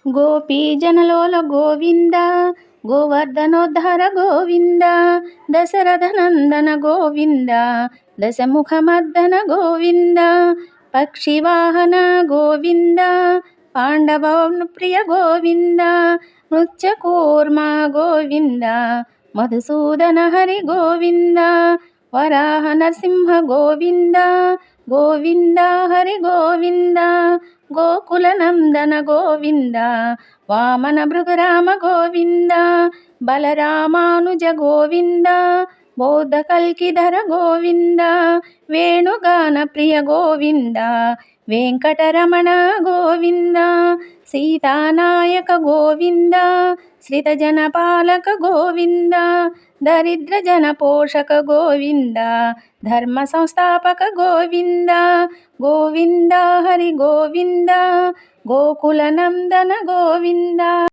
గోపీజనలోల గోవింద గోవర్ధనోద్ధర గోవింద దశరథనందన గోవింద దశముఖమర్దన గోవింద పక్షివాహన గోవింద పాండవప్రియ గోవింద మృత్యకూర్మ గోవింద మధుసూదన హరి గోవింద వరాహ నరసింహ గోవింద గోవింద హరి గోవింద గోకులనందన గోవింద వామన భృగురామ గోవింద బలరామానుజ గోవింద బౌద్ధ కల్కిధర గోవింద వేణుగాన ప్రియ గోవింద వెంకటరమణ గోవింద సీతానాయక గోవింద శ్రితజనపాలక గోవింద దరిద్ర జన పోషక గోవింద ధర్మ సంస్థాపక గోవింద గోవింద హరి గోవింద గోకులనందన గోవింద.